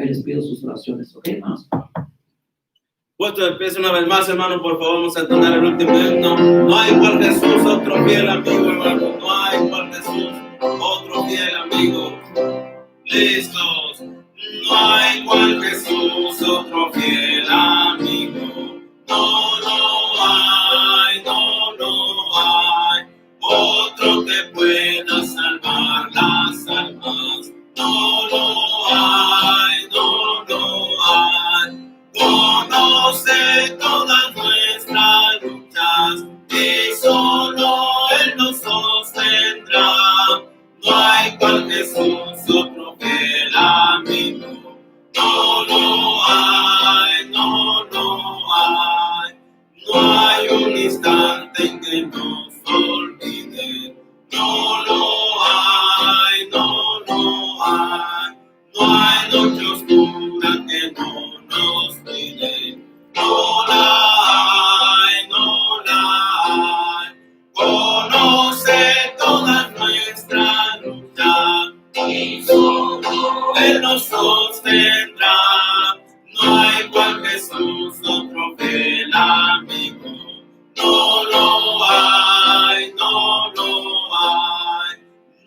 Ahí les pido sus oraciones, ¿ok, hermanos? Puesto de pie una vez más, hermano, por favor, vamos a entonar el último himno. No hay igual Jesús, otro fiel amigo, hermano. No hay igual Jesús, otro fiel amigo. Listos. No hay igual Jesús, otro fiel amigo. No, no hay, no, no hay. Otro que pueda salvar las almas. No, no hay, no, no hay. Conoce todas nuestras luchas y solo Él nos sostendrá. No hay cual Jesús, otro fiel amigo. No, no hay, no, no hay. No hay un instante en que nos olvide. No, no hay, no, no hay. No hay noche oscura que no nos cuide. No la hay, no la hay. Conoce todas nuestras luchas y solo Él nos sostendrá. No hay igual Jesús, otro fiel amigo. No lo hay, no lo hay.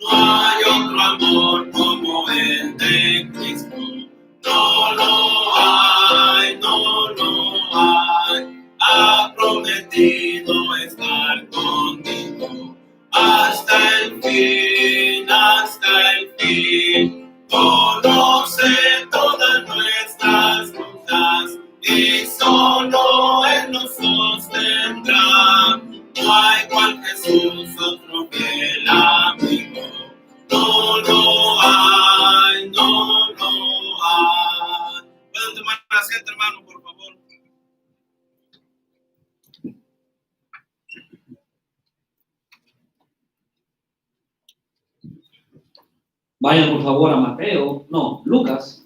No hay otro amor como el de Cristo. No lo hay, no lo hay. Ha prometido estar conmigo hasta el fin, hasta el fin. Conoce todas nuestras luchas y solo Él nos sostendrá. No hay cual Jesús, otro fiel amigo. No lo hay, no lo hay. ¿Pueden tomar asiento, hermano, por favor? Vayan por favor a Mateo, no, Lucas.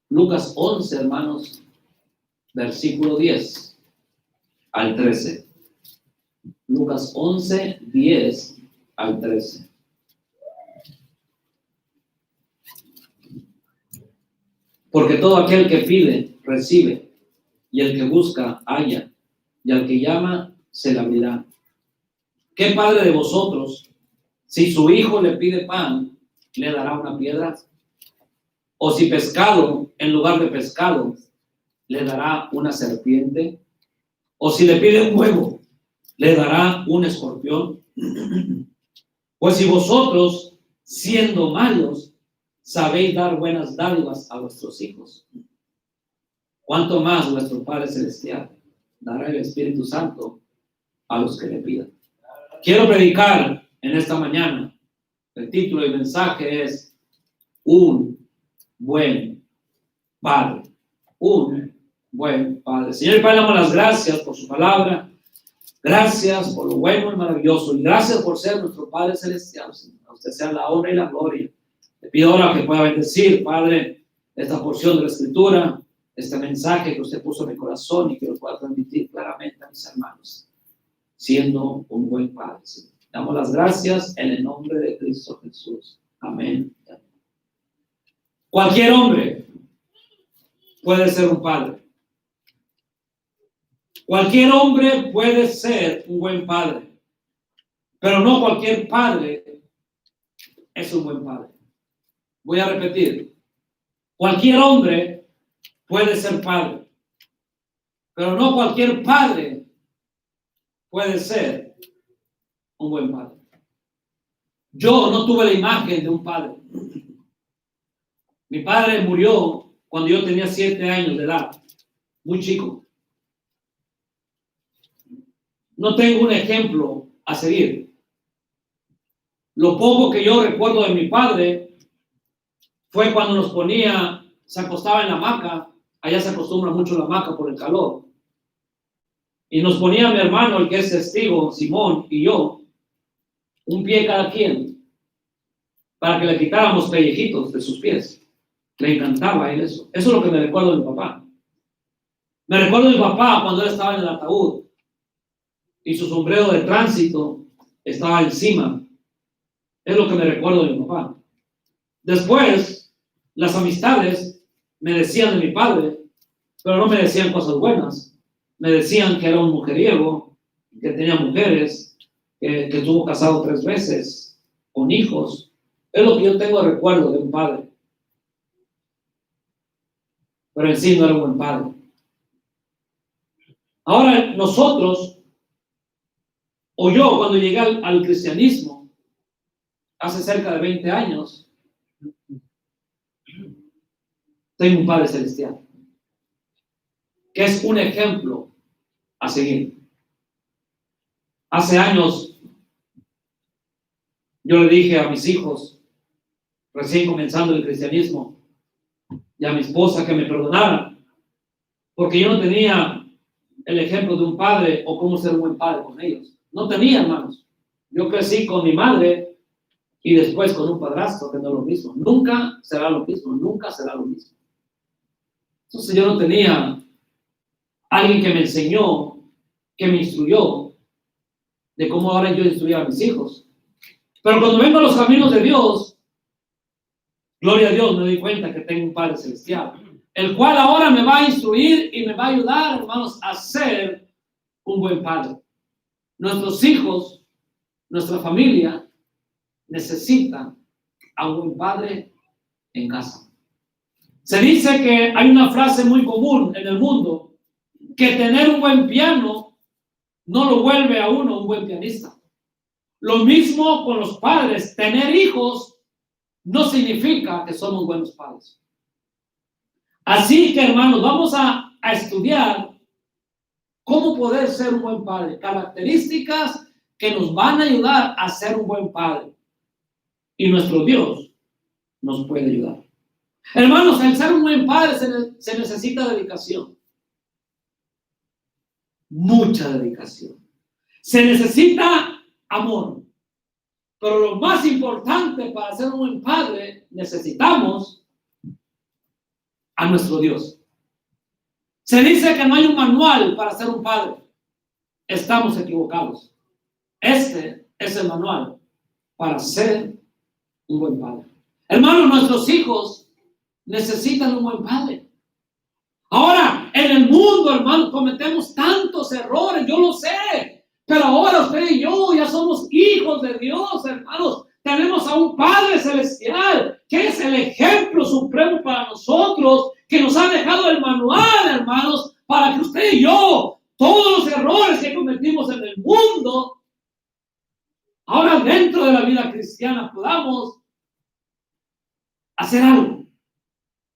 Lucas 11, hermanos, versículo 10 al 13. Lucas 11, 10 al 13. Porque todo aquel que pide, recibe, y el que busca, halla, y al que llama, se le abrirá. ¿Qué padre de vosotros, si su hijo le pide pan, le dará una piedra? ¿O si pescado, en lugar de pescado, le dará una serpiente? ¿O si le pide un huevo, le dará un escorpión? Pues si vosotros, siendo malos, sabéis dar buenas dádivas a vuestros hijos, ¿cuánto más vuestro Padre Celestial dará el Espíritu Santo a los que le pidan? Quiero predicar en esta mañana. El título del mensaje es Un buen Padre. Un buen Padre. Señor y Padre, le damos las gracias por su palabra. Gracias por lo bueno y maravilloso. Y gracias por ser nuestro Padre Celestial. A usted sea la honra y la gloria. Le pido ahora que pueda bendecir, Padre, esta porción de la Escritura, este mensaje que usted puso en mi corazón y que lo pueda transmitir claramente a mis hermanos, siendo un buen Padre. Damos las gracias en el nombre de Cristo Jesús. Amén. Cualquier hombre puede ser un padre. Cualquier hombre puede ser un buen padre, pero no cualquier padre es un buen padre. Voy a repetir. Cualquier hombre puede ser padre, pero no cualquier padre puede ser un buen padre. Yo no tuve la imagen de un padre. Mi padre murió cuando yo tenía 7 años de edad, muy chico. No tengo un ejemplo a seguir. Lo poco que yo recuerdo de mi padre fue cuando nos ponía, se acostaba en la hamaca. Allá se acostumbra mucho la hamaca por el calor. Y nos ponía mi hermano, el que es testigo, Simón, y yo, un pie cada quien, para que le quitáramos pellejitos de sus pies. Le encantaba a él eso. Eso es lo que me recuerdo de mi papá. Me recuerdo de mi papá cuando él estaba en el ataúd. y su sombrero de tránsito estaba encima. Es lo que me recuerdo de mi papá. Después, las amistades me decían de mi padre, pero no me decían cosas buenas. Me decían que era un mujeriego, que tenía mujeres, que estuvo casado 3 veces, con hijos. Es lo que yo tengo de recuerdo de un padre. Pero en sí no era un buen padre. Ahora nosotros, o yo cuando llegué al cristianismo, hace cerca de 20 años, tengo un Padre Celestial, que es un ejemplo a seguir. Hace años, yo le dije a mis hijos, recién comenzando el cristianismo, y a mi esposa que me perdonaran, porque yo no tenía el ejemplo de un padre o cómo ser un buen padre con ellos. No tenía, hermanos. Yo crecí con mi madre y después con un padrastro, que no es lo mismo. Nunca será lo mismo, nunca será lo mismo. Entonces yo no tenía alguien que me enseñó, que me instruyó de cómo ahora yo instruía a mis hijos. Pero cuando vengo a los caminos de Dios, gloria a Dios, me doy cuenta que tengo un Padre Celestial, el cual ahora me va a instruir y me va a ayudar, hermanos, a ser un buen padre. Nuestros hijos, nuestra familia, necesitan a un buen padre en casa. Se dice que hay una frase muy común en el mundo, que tener un buen piano no lo vuelve a uno un buen pianista. Lo mismo con los padres. Tener hijos no significa que somos buenos padres. Así que, hermanos, vamos a estudiar cómo poder ser un buen padre. Características que nos van a ayudar a ser un buen padre. Y nuestro Dios nos puede ayudar. Hermanos, el ser un buen padre se necesita dedicación. Mucha dedicación. Se necesita amor. Pero lo más importante para ser un buen padre, necesitamos a nuestro Dios. Se dice que no hay un manual para ser un padre. Estamos equivocados. Este es el manual para ser un buen padre. Hermanos, nuestros hijos necesitan un buen padre. Ahora, en el mundo, hermanos, cometemos tantos errores, yo lo sé. Pero ahora usted y yo ya somos hijos de Dios, hermanos. Tenemos a un Padre Celestial, que es el ejemplo supremo para nosotros, que nos ha dejado el manual, hermanos, para que usted y yo, todos los errores que cometimos en el mundo, ahora dentro de la vida cristiana podamos hacer algo.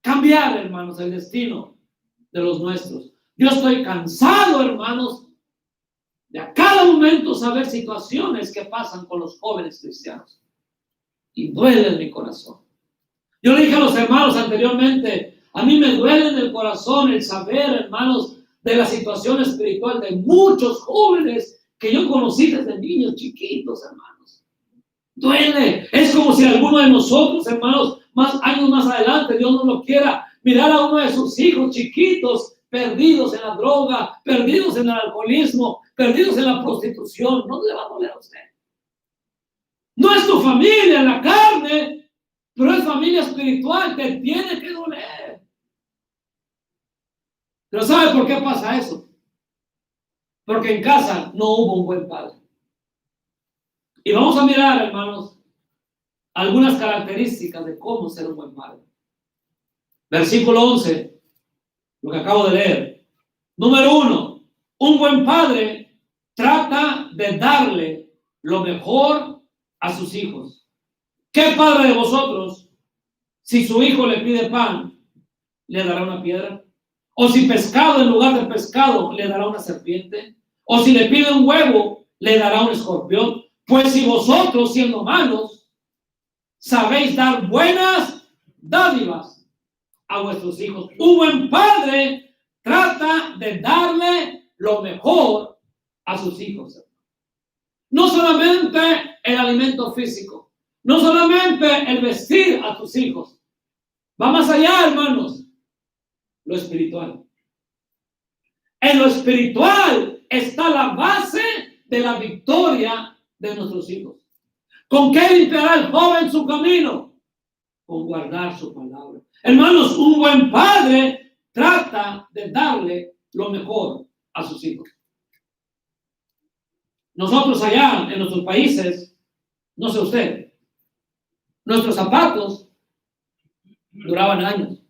Cambiar, hermanos, el destino de los nuestros. Yo estoy cansado, hermanos, de a cada momento saber situaciones que pasan con los jóvenes cristianos. Y duele en mi corazón. Yo le dije a los hermanos anteriormente, a mí me duele en el corazón el saber, hermanos, de la situación espiritual de muchos jóvenes que yo conocí desde niños chiquitos, hermanos. Duele. Es como si alguno de nosotros, hermanos, años más adelante, Dios no lo quiera, mirar a uno de sus hijos chiquitos perdidos en la droga, perdidos en el alcoholismo, perdidos en la prostitución. No le va a doler a usted. No es tu familia en la carne, pero es familia espiritual. Te tiene que doler. Pero ¿sabe por qué pasa eso? Porque en casa no hubo un buen padre. Y vamos a mirar, hermanos, algunas características de cómo ser un buen padre. Versículo 11, lo que acabo de leer. Número 1, un buen padre trata de darle lo mejor a sus hijos. ¿Qué padre de vosotros, si su hijo le pide pan, le dará una piedra? ¿O si pescado en lugar de pescado, le dará una serpiente? ¿O si le pide un huevo, le dará un escorpión? Pues si vosotros, siendo malos, sabéis dar buenas dádivas a vuestros hijos, un buen padre trata de darle lo mejor a sus hijos. No solamente el alimento físico, no solamente el vestir a tus hijos, va más allá, hermanos, lo espiritual. En lo espiritual está la base de la victoria de nuestros hijos. ¿Con qué limpiará el joven su camino? Con guardar su palabra. Hermanos, un buen padre trata de darle lo mejor a sus hijos. Nosotros allá en nuestros países, no sé usted, nuestros zapatos duraban años.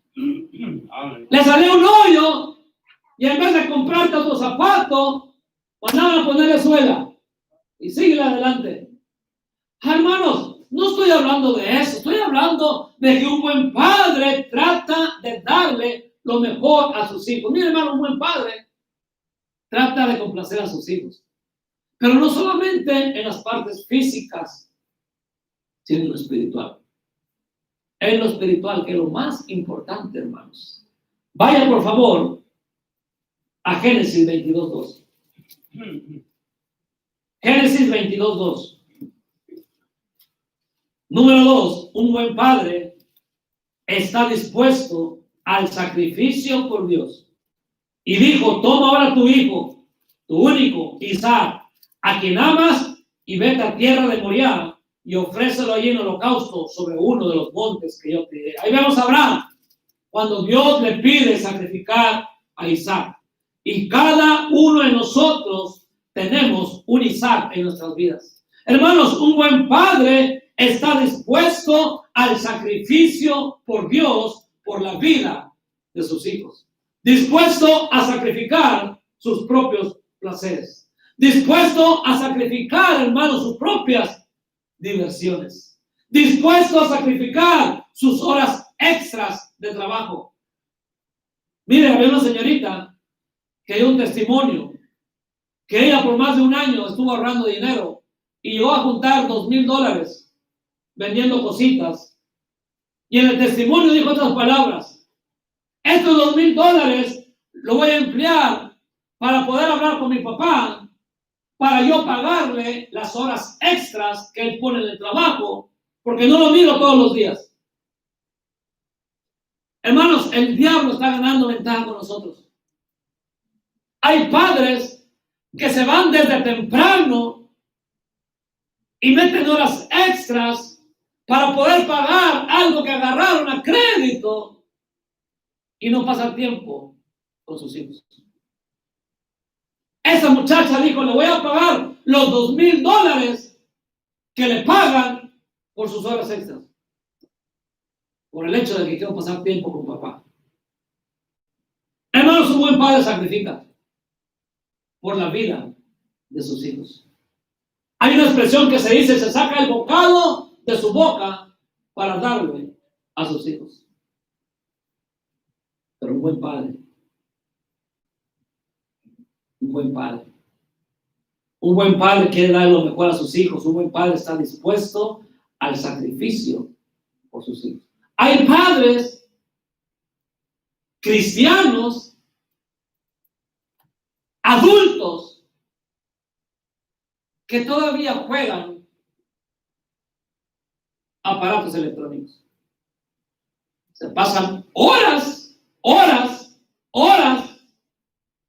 Le salió un hoyo y en vez de comprarte otro zapato, mandaban a ponerle suela y sigue adelante. Hermanos, no estoy hablando de eso, estoy hablando de que un buen padre trata de darle lo mejor a sus hijos. Mire, hermano, un buen padre trata de complacer a sus hijos, pero no solamente en las partes físicas, sino en lo espiritual. En lo espiritual, que es lo más importante, hermanos. Vaya, por favor, a Génesis 22:2. Génesis 22:2. Número 2, un buen padre está dispuesto al sacrificio por Dios. Y dijo, toma ahora tu hijo, tu único, Isaac, a quien amas, y vete a tierra de Moriah, y ofrécelo allí en holocausto sobre uno de los montes que yo te diré. Ahí vemos a Abraham, cuando Dios le pide sacrificar a Isaac. Y cada uno de nosotros tenemos un Isaac en nuestras vidas. Hermanos, un buen padre está dispuesto al sacrificio por Dios, por la vida de sus hijos. Dispuesto a sacrificar sus propios placeres. Dispuesto a sacrificar, hermanos, sus propias diversiones. Dispuesto a sacrificar sus horas extras de trabajo. Mire, había una señorita que dio un testimonio que ella por más de un año estuvo ahorrando dinero y llegó a juntar $2,000 vendiendo cositas. Y en el testimonio dijo otras palabras: estos $2,000 lo voy a emplear para poder hablar con mi papá, para yo pagarle las horas extras que él pone en el trabajo, porque no lo miro todos los días. Hermanos, el diablo está ganando ventaja con nosotros. Hay padres que se van desde temprano y meten horas extras para poder pagar algo que agarraron a crédito y no pasar tiempo con sus hijos. Esa muchacha dijo, le voy a pagar los $2,000 que le pagan por sus horas extras, por el hecho de que quiero pasar tiempo con papá. Hermanos, un buen padre sacrifica por la vida de sus hijos. Hay una expresión que se dice, se saca el bocado de su boca para darle a sus hijos. Pero un buen padre quiere dar lo mejor a sus hijos. Un buen padre está dispuesto al sacrificio por sus hijos. Hay padres cristianos, adultos, que todavía juegan aparatos electrónicos. Se pasan horas,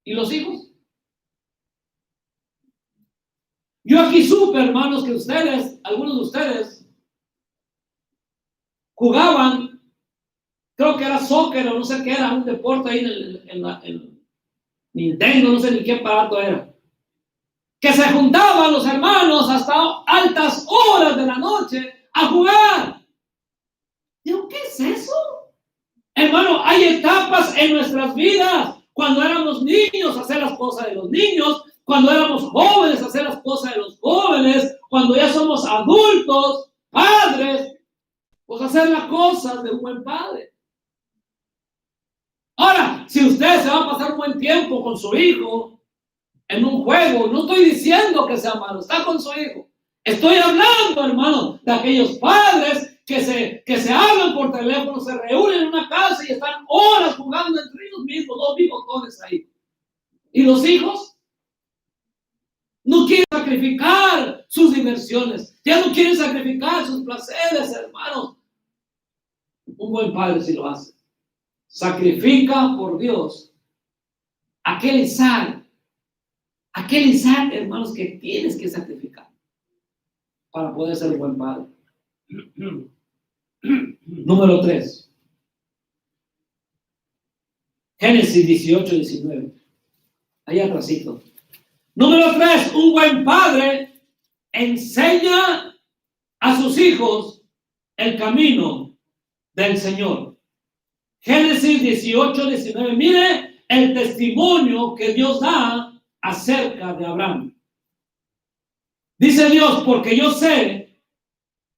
¿y los hijos? Yo aquí supe, hermanos, que ustedes, algunos de ustedes, jugaban, creo que era soccer o no sé qué era, un deporte ahí en Nintendo, no sé ni qué aparato era. Que se juntaban los hermanos hasta altas horas de la noche a jugar. Digo, ¿qué es eso? Hermano, hay etapas en nuestras vidas. Cuando éramos niños, hacer las cosas de los niños. Cuando éramos jóvenes, hacer las cosas de los jóvenes. Cuando ya somos adultos, padres, pues hacer las cosas de un buen padre. Ahora, si usted se va a pasar un buen tiempo con su hijo en un juego, no estoy diciendo que sea malo, está con su hijo. Estoy hablando, hermano, de aquellos padres que se hablan por teléfono, se reúnen en una casa y están horas jugando entre ellos mismos, dos bigotones ahí. ¿Y los hijos? No quieren sacrificar sus diversiones, ya no quieren sacrificar sus placeres, hermanos. Un buen padre sí lo hace. Sacrifica por Dios aquel Isaac Aquel Isaac, hermanos, que tienes que sacrificar para poder ser un buen padre. Número 3. Génesis 18-19. Ahí atrásito. Número 3. Un buen padre enseña a sus hijos el camino del Señor. Génesis 18-19. Mire el testimonio que Dios da acerca de Abraham. Dice Dios, porque yo sé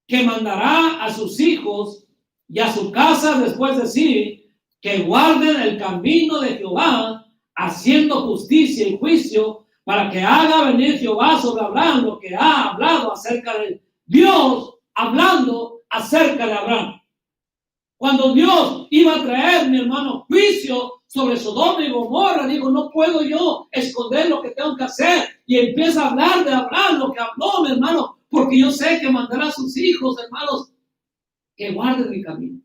que mandará a sus hijos y a su casa después de sí, que guarden el camino de Jehová, haciendo justicia y juicio, para que haga venir Jehová sobre Abraham lo que ha hablado acerca de él. Dios hablando acerca de Abraham. Cuando Dios iba a traer, mi hermano, juicio sobre Sodoma y Gomorra, digo, no puedo yo esconder lo que tengo que hacer. Y empieza a hablar de Abraham, lo que habló, mi hermano, porque yo sé que mandará a sus hijos, hermanos, que guarden mi camino.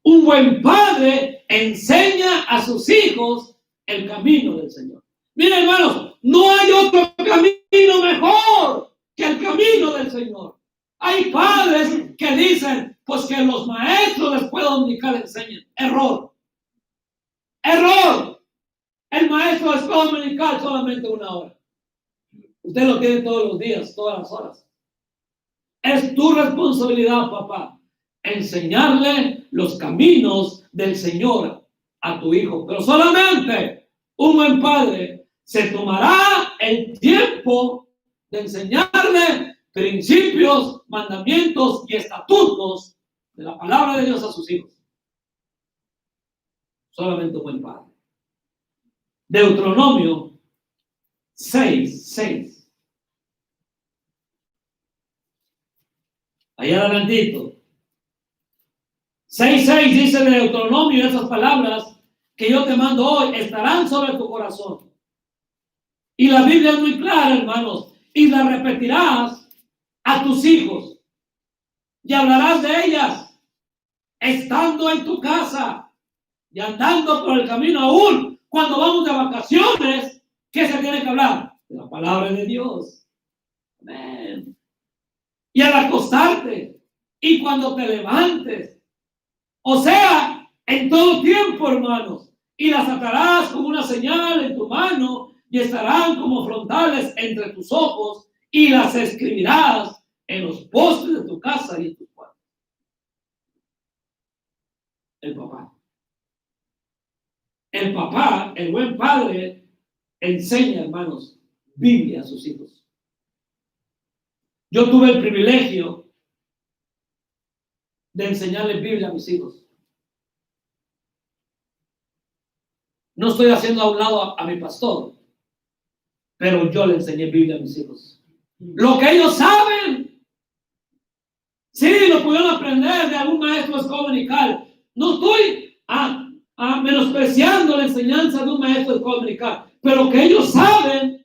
Un buen padre enseña a sus hijos el camino del Señor. Miren, hermanos, no hay otro camino mejor que el camino del Señor. Hay padres que dicen, pues que los maestros de escuela dominical enseñen. Error. Error. El maestro de escuela dominical solamente 1 hora. Usted lo tiene todos los días, todas las horas. Es tu responsabilidad, papá, enseñarle los caminos del Señor a tu hijo. Pero solamente un buen padre se tomará el tiempo de enseñarle principios, mandamientos y estatutos de la palabra de Dios a sus hijos. Solamente un buen padre. Deuteronomio 6:6. Allá adelantito. 6:6 dice de Deuteronomio esas palabras que yo te mando hoy estarán sobre tu corazón. Y la Biblia es muy clara, hermanos, y la repetirás a tus hijos y hablarás de ellas estando en tu casa y andando por el camino. Aún cuando vamos de vacaciones, ¿qué se tiene que hablar? De la palabra de Dios. Amén. Y al acostarte y cuando te levantes, o sea, en todo tiempo, hermanos, y las atarás como una señal en tu mano y estarán como frontales entre tus ojos y las escribirás en los postes de tu casa y en tus cuartos. El papá, el buen padre, enseña, hermanos, Biblia a sus hijos. Yo tuve el privilegio de enseñarle Biblia a mis hijos. No estoy haciendo a un lado a mi pastor, pero yo le enseñé Biblia a mis hijos. Lo que ellos saben, sí, lo pudieron aprender de algún maestro dominical. No estoy menospreciando la enseñanza de un maestro dominical, pero lo que ellos saben,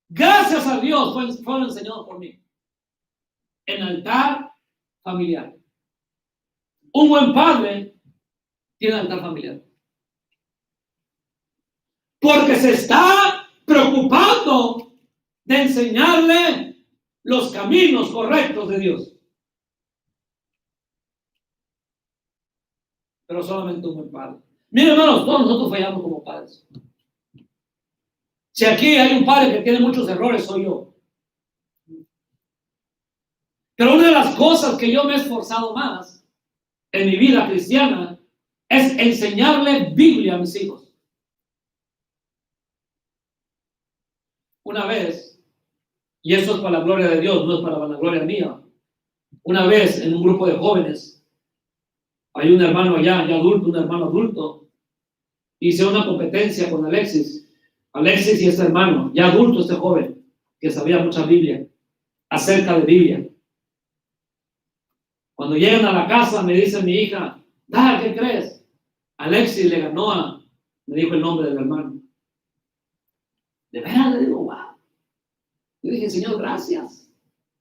gracias a Dios, fueron enseñados por mí. En altar familiar. Un buen padre tiene altar familiar. Porque se está preocupando de enseñarle los caminos correctos de Dios. Pero solamente un buen padre. Miren, hermanos, todos nosotros fallamos como padres. Si aquí hay un padre que tiene muchos errores, soy yo. Pero una de las cosas que yo me he esforzado más en mi vida cristiana es enseñarle Biblia a mis hijos. Una vez, y eso es para la gloria de Dios, no es para la gloria mía. Una vez en un grupo de jóvenes, hay un hermano allá, un hermano adulto, hice una competencia con Alexis y este hermano, ya adulto, este joven, que sabía mucha Biblia, acerca de Biblia. Cuando llegan a la casa, me dice mi hija, ¿qué crees? Alexis le ganó me dijo el nombre del hermano. De veras, le digo, wow. Yo dije, Señor, gracias.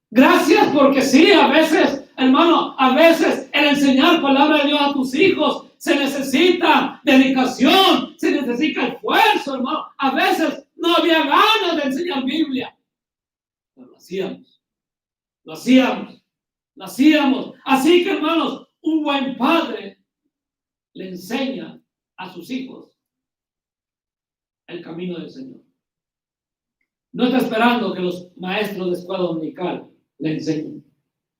Gracias porque sí, a veces, hermano, a veces el enseñar palabra de Dios a tus hijos se necesita dedicación, se necesita esfuerzo, hermano. A veces no había ganas de enseñar Biblia. Pero lo hacíamos. Lo hacíamos. Lo hacíamos. Así que, hermanos, un buen padre le enseña a sus hijos el camino del Señor. No está esperando que los maestros de escuela dominical le enseñen.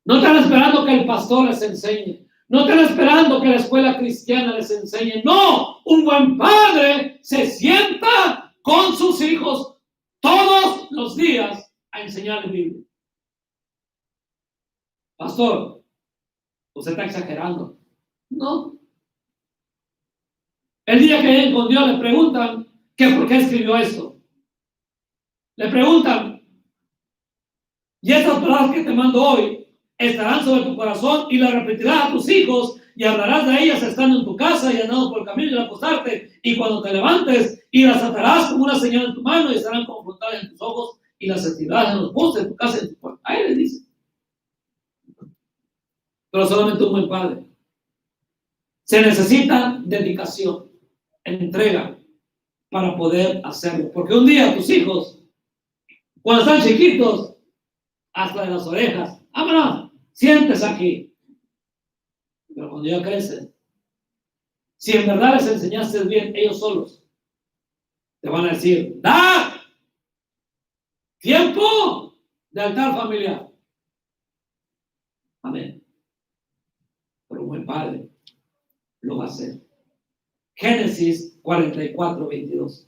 No están esperando que el pastor les enseñe. No están esperando que la escuela cristiana les enseñe. No, un buen padre se sienta con sus hijos todos los días a enseñarles Biblia. Pastor, usted está exagerando. No. El día que lleguen con Dios le preguntan que por qué escribió esto. Le preguntan, y estas palabras que te mando hoy estarán sobre tu corazón y las repetirás a tus hijos y hablarás de ellas estando en tu casa y andando por el camino y al acostarte y cuando te levantes y las atarás como una señal en tu mano y estarán confrontadas en tus ojos y las escribirás en los postes de tu casa y en tu puerta. Ahí les dice. Pero solamente un buen padre. Se necesita dedicación, entrega para poder hacerlo. Porque un día tus hijos, cuando están chiquitos, hasta de las orejas, vámonos, siéntese aquí. Pero cuando ya crecen, si en verdad les enseñaste bien, ellos solos te van a decir, ¡da! Tiempo de altar familiar. Amén. Pero un buen padre lo va a hacer. Génesis 44, 22.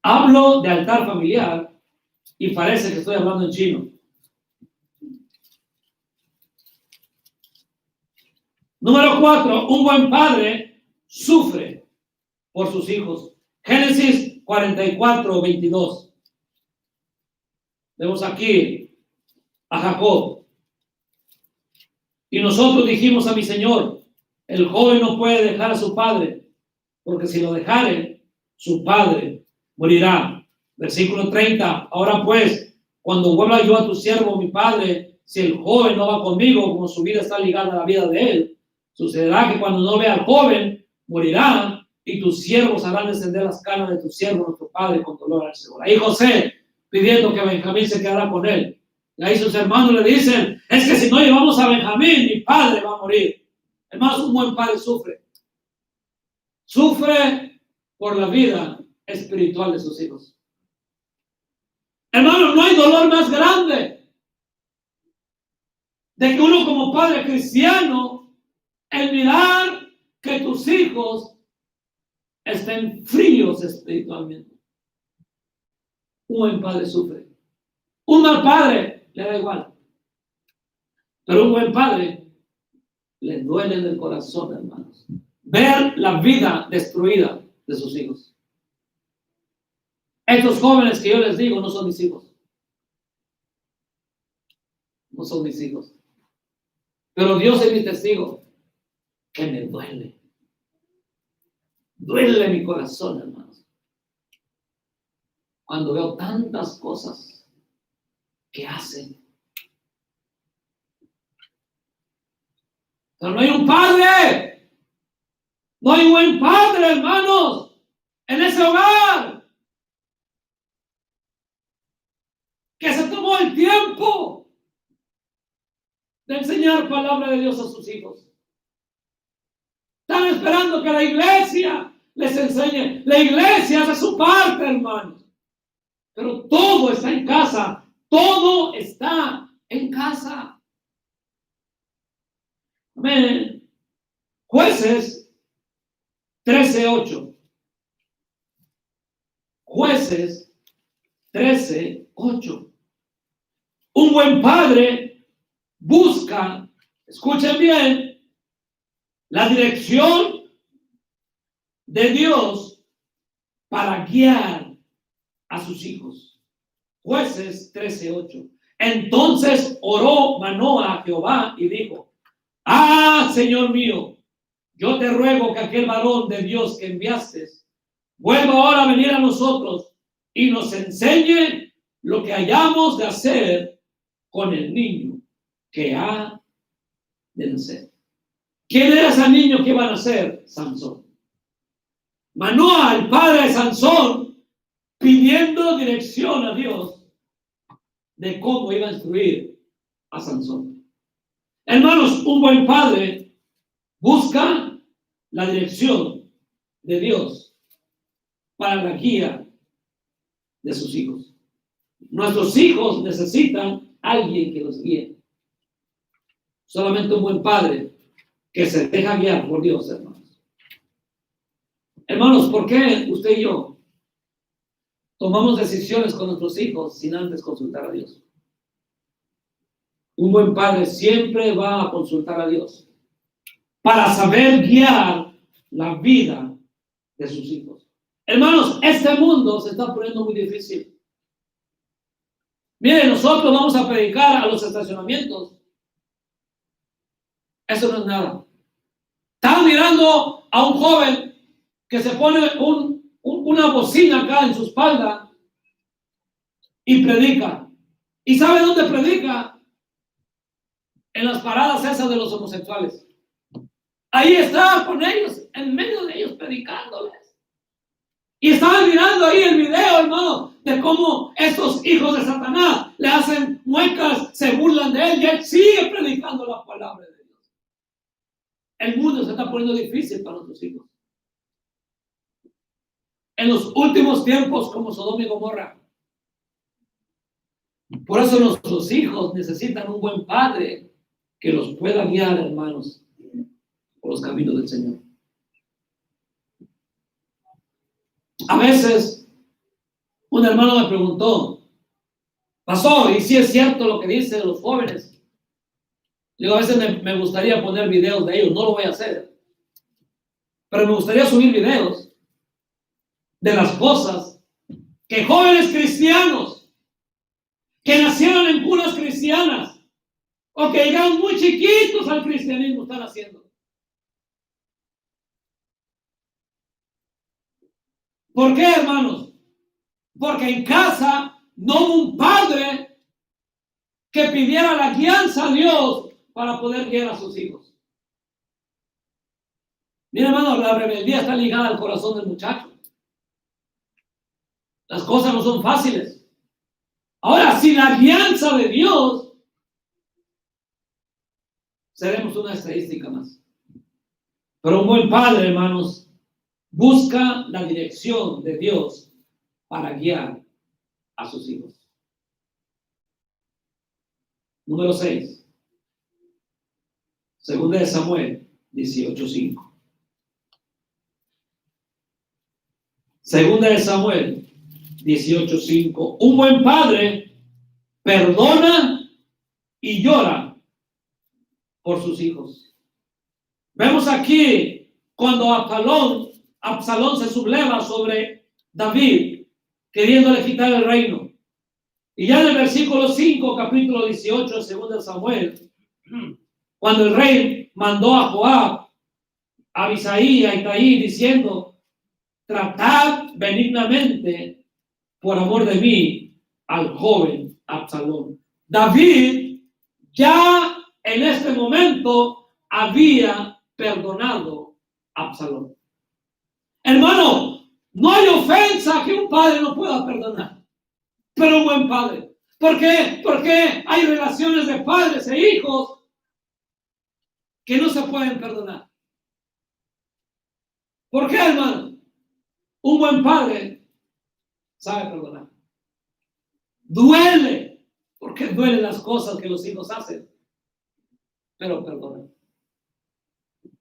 Hablo de altar familiar y parece que estoy hablando en chino. Número 4, un buen padre sufre por sus hijos. Génesis 44, 22. Vemos aquí a Jacob. Y nosotros dijimos a mi señor, el joven no puede dejar a su padre, porque si lo dejare, su padre morirá. Versículo 30. Ahora pues, cuando vuelva yo a tu siervo, mi padre, si el joven no va conmigo, como su vida está ligada a la vida de él, sucederá que cuando no vea al joven, morirá, y tus siervos harán descender las canas de tu siervo, nuestro padre, con dolor al Señor. Ahí José pidiendo que Benjamín se quedara con él. Y ahí sus hermanos le dicen, es que si no llevamos a Benjamín, mi padre va a morir. Hermanos, un buen padre sufre. Sufre por la vida espiritual de sus hijos. Hermanos, no hay dolor más grande de que uno como padre cristiano, el mirar que tus hijos estén fríos espiritualmente. Un buen padre sufre. Un mal padre le da igual. Pero un buen padre le duele en el corazón, hermanos, ver la vida destruida de sus hijos. Estos jóvenes que yo les digo no son mis hijos. No son mis hijos. Pero Dios es mi testigo que me duele. Duele mi corazón, hermanos, cuando veo tantas cosas que hacen. Pero no hay un padre. No hay un buen padre, hermanos, en ese hogar que se tomó el tiempo de enseñar palabra de Dios a sus hijos. Están esperando que la iglesia les enseñe. La iglesia hace su parte, hermanos. Pero todo está en casa. Todo está en casa. Amén. Jueces 13:8. Jueces 13:8. Un buen padre busca, escuchen bien, la dirección de Dios para guiar a sus hijos. Jueces 13:8. Entonces oró Manoah a Jehová y dijo: Señor mío, yo te ruego que aquel varón de Dios que enviaste vuelva ahora a venir a nosotros y nos enseñe lo que hayamos de hacer con el niño que ha de nacer. ¿Quién era ese niño que iba a nacer? Sansón. Manoa, el padre de Sansón, pidiendo dirección a Dios de cómo iba a instruir a Sansón. Hermanos, un buen padre busca la dirección de Dios para la guía de sus hijos. Nuestros hijos necesitan alguien que los guíe. Solamente un buen padre que se deja guiar por Dios, hermanos. Hermanos, ¿por qué usted y yo tomamos decisiones con nuestros hijos sin antes consultar a Dios? Un buen padre siempre va a consultar a Dios para saber guiar la vida de sus hijos. Hermanos, este mundo se está poniendo muy difícil. Miren, nosotros vamos a predicar a los estacionamientos. Eso no es nada. Estaba mirando a un joven que se pone una bocina acá en su espalda y predica. ¿Y sabe dónde predica? En las paradas esas de los homosexuales. Ahí está con ellos, en medio de ellos, predicándoles. Y estaba mirando ahí el video, hermano, de cómo estos hijos de Satanás le hacen muecas, se burlan de él y él sigue predicando la palabra de Dios. El mundo se está poniendo difícil para nuestros hijos. En los últimos tiempos, como Sodoma y Gomorra. Por eso nuestros hijos necesitan un buen padre que los pueda guiar, hermanos, por los caminos del Señor. A veces, un hermano me preguntó, pastor, ¿y si es cierto lo que dicen los jóvenes? Digo, a veces me gustaría poner videos de ellos, no lo voy a hacer, pero me gustaría subir videos de las cosas que jóvenes cristianos que nacieron en cunas cristianas o que llegaron muy chiquitos al cristianismo están haciendo. ¿Por qué, hermanos? Porque en casa no hubo un padre que pidiera la guianza a Dios para poder guiar a sus hijos. Mira, hermano, la rebeldía está ligada al corazón del muchacho. Las cosas no son fáciles. Ahora, sin la guianza de Dios, seremos una estadística más. Pero un buen padre, hermanos, busca la dirección de Dios para guiar a sus hijos. Número 6. Segunda de Samuel 18:5. Segunda de Samuel 18:5. Un buen padre perdona y llora por sus hijos. Vemos aquí cuando Absalón se subleva sobre David, queriéndole quitar el reino. Y ya en el versículo 5, capítulo 18 de 2 Samuel, cuando el rey mandó a Joab, a Abisaí, a Itaí, diciendo, tratad benignamente por amor de mí al joven Absalón. David ya en este momento había perdonado a Absalón. Hermano, no hay ofensa que un padre no pueda perdonar, pero un buen padre. ¿Por qué? Porque hay relaciones de padres e hijos que no se pueden perdonar. ¿Por qué, hermano? Un buen padre sabe perdonar. Duele, porque duelen las cosas que los hijos hacen, pero perdona.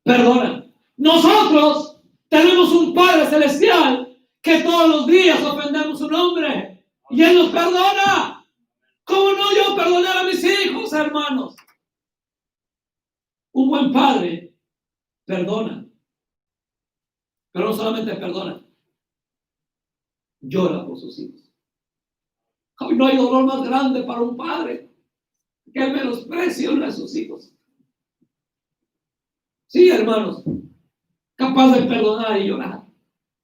Perdona. Nosotros tenemos un Padre Celestial que todos los días ofendemos su nombre y Él nos perdona. ¿Cómo no yo perdonar a mis hijos, hermanos? Un buen padre perdona, pero no solamente perdona, llora por sus hijos. Hoy no hay dolor más grande para un padre que el menosprecio de sus hijos. Sí, hermanos, capaz de perdonar y llorar.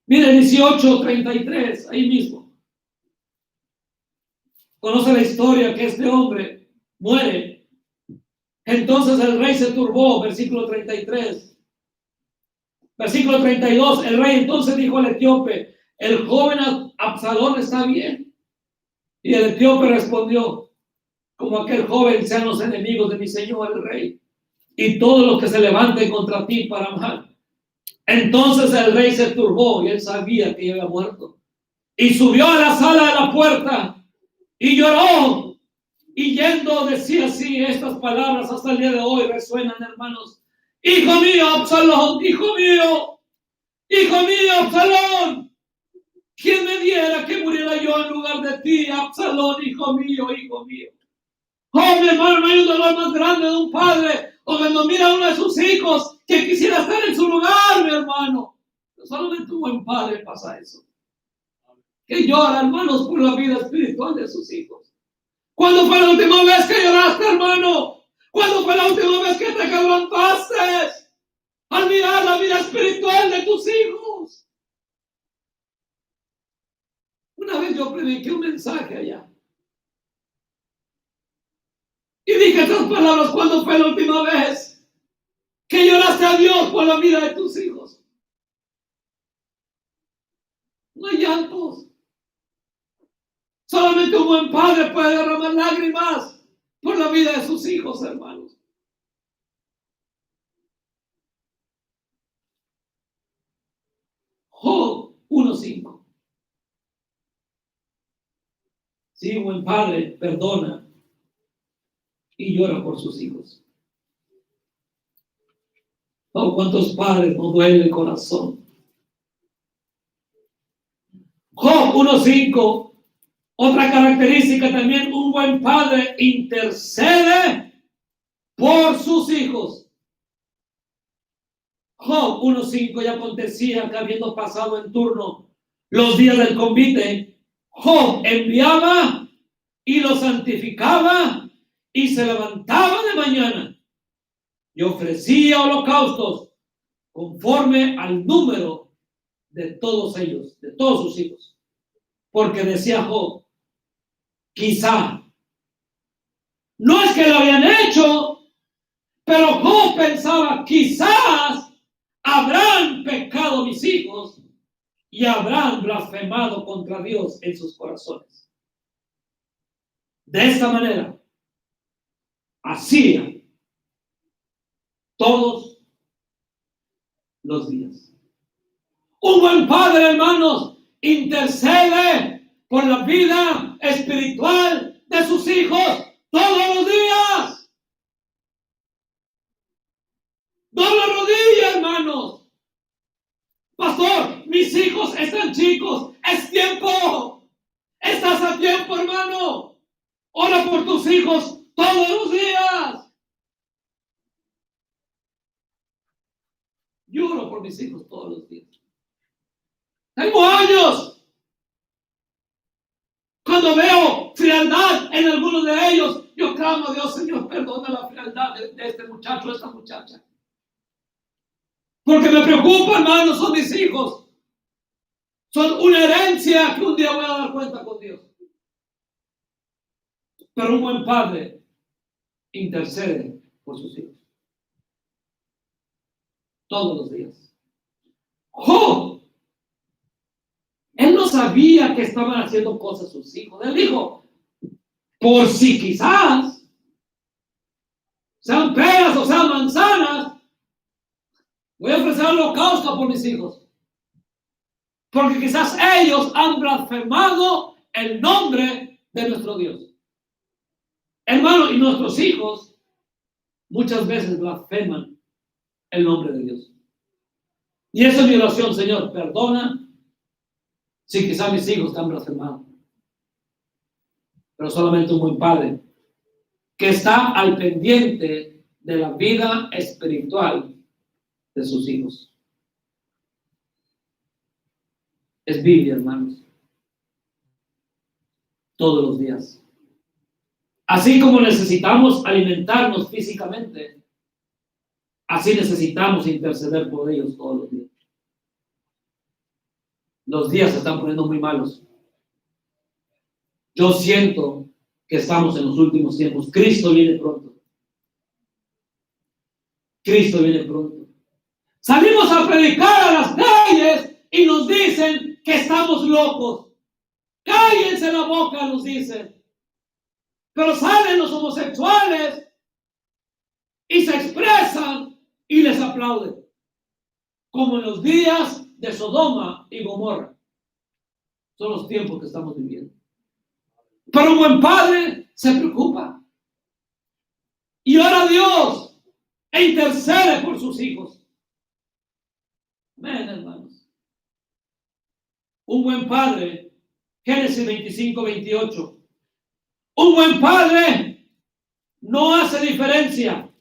Mire, 18:33, ahí mismo. Conoce la historia que este hombre muere. Entonces el rey se turbó, versículo 33. Versículo 32, el rey entonces dijo al etíope, el joven Absalón está bien. Y el etíope respondió, como aquel joven sean los enemigos de mi señor el rey, y todos los que se levanten contra ti para mal. Entonces el rey se turbó y él sabía que había muerto. Y subió a la sala de la puerta y lloró. Y yendo decía así, estas palabras hasta el día de hoy resuenan, hermanos. Hijo mío, Absalón, hijo mío, Absalón. ¿Quién me diera que muriera yo en lugar de ti, Absalón, hijo mío, hijo mío? Oh, mi hermano, no hay un dolor más grande de un padre o cuando mira a uno de sus hijos que quisiera estar en su lugar, mi hermano. Solamente un buen padre pasa eso. Que llora, hermanos, por la vida espiritual de sus hijos. ¿Cuándo fue la última vez que lloraste, hermano? ¿Cuándo fue la última vez que te quebrantaste al mirar la vida espiritual de tus hijos? Una vez yo prediqué un mensaje allá. Y dije estas palabras, ¿cuándo fue la última vez que lloraste a Dios por la vida de tus hijos? No hay llantos. Solamente un buen padre puede derramar lágrimas por la vida de sus hijos, hermanos. Job 1:5. Sí, un buen padre perdona y llora por sus hijos. Oh, cuántos padres nos duele el corazón. Job 1:5. Otra característica también, un buen padre intercede por sus hijos. Job 1:5, y acontecía que habiendo pasado en turno los días del convite, Job enviaba y lo santificaba y se levantaba de mañana y ofrecía holocaustos conforme al número de todos ellos, de todos sus hijos. Porque decía Job, quizá, no es que lo habían hecho, pero Job pensaba, quizás habrán pecado mis hijos y habrán blasfemado contra Dios en sus corazones. De esta manera, hacía todos los días. Un buen padre, hermanos, intercede por la vida espiritual de sus hijos todos los días. Dobla rodilla, hermanos. Pastor, mis hijos están chicos. Es tiempo. Estás a tiempo, hermano. Ora por tus hijos todos los días. Yo oro por mis hijos todos los días. Tengo años. Cuando veo frialdad en algunos de ellos, yo clamo a Dios, Señor, perdona la frialdad de este muchacho, de esta muchacha. Porque me preocupa, hermanos, son mis hijos. Son una herencia que un día voy a dar cuenta con Dios. Pero un buen padre intercede por sus hijos. Todos los días. Job, él no sabía que estaban haciendo cosas sus hijos. Él dijo, por si quizás sean peras o sean manzanas, voy a ofrecer holocausto por mis hijos. Porque quizás ellos han blasfemado el nombre de nuestro Dios. Hermano, y nuestros hijos muchas veces blasfeman el nombre de Dios. Y esa es mi oración, Señor, perdona si quizás mis hijos están blasfemando. Pero solamente un buen padre que está al pendiente de la vida espiritual de sus hijos. Es Biblia, hermanos. Todos los días. Así como necesitamos alimentarnos físicamente, así necesitamos interceder por ellos todos los días. Los días se están poniendo muy malos. Yo siento que estamos en los últimos tiempos. Cristo viene pronto. Cristo viene pronto. Salimos a predicar a las calles y nos dicen que estamos locos. Cállense la boca, nos dicen. Pero salen los homosexuales y se expresan y les aplauden. Como en los días de Sodoma y Gomorra. Son los tiempos que estamos viviendo. Pero un buen padre se preocupa. Y ora a Dios e intercede por sus hijos. Amén, hermanos. Un buen padre, Génesis 25:28. Un buen padre no hace diferencia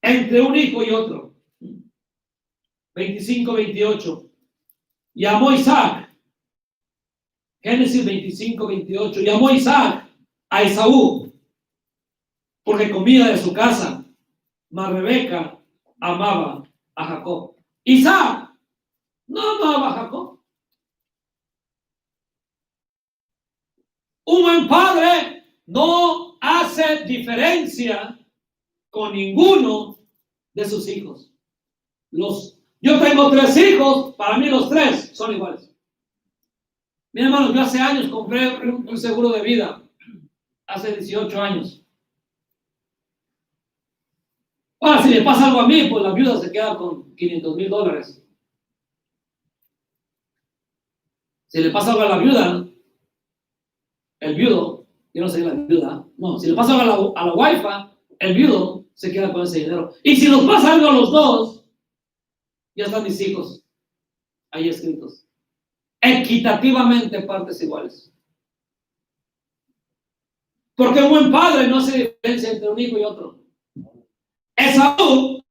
entre un hijo y otro. 25:28. Llamó Isaac. Génesis 25:28. Llamó Isaac a Esaú, porque comía de su casa, mas Rebeca amaba a Jacob. Isaac no amaba a Jacob. Un buen padre no hace diferencia con ninguno de sus hijos. Yo tengo 3 hijos, para mí los 3 son iguales. Mi hermano, yo hace años compré un seguro de vida, hace 18 años. Ahora, si le pasa algo a mí, pues la viuda se queda con $500,000. Si le pasa algo a la viuda, el viudo, yo no sé la viuda, no, si le pasa algo a la waifa, el viudo se queda con ese dinero. Y si nos pasa algo a los dos, ya están mis hijos ahí escritos. Equitativamente partes iguales. Porque un buen padre no hace diferencia entre un hijo y otro. Esaú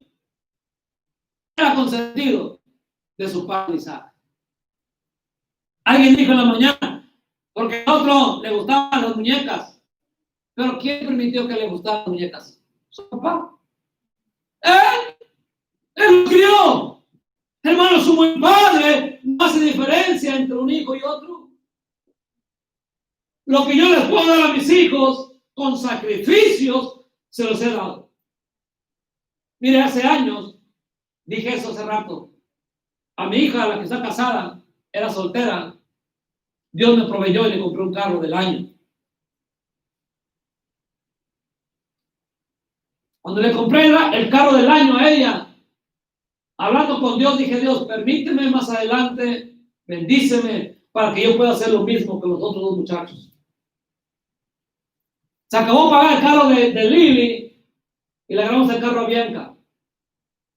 era consentido de su padre Isaac. Alguien dijo en la mañana, porque a otro le gustaban las muñecas. Pero ¿quién permitió que le gustaran las muñecas? Su papá. Él lo crió. Hermano, su buen padre no hace diferencia entre un hijo y otro. Lo que yo les puedo dar a mis hijos con sacrificios, se los he dado. Mire, hace años, dije eso hace rato, a mi hija, la que está casada, era soltera, Dios me proveyó y le compré un carro del año. Cuando le compré el carro del año a ella, hablando con Dios, dije, Dios, permíteme más adelante, bendíceme, para que yo pueda hacer lo mismo que los otros 2 muchachos. Se acabó pagar el carro de Lili y le agarramos el carro a Bianca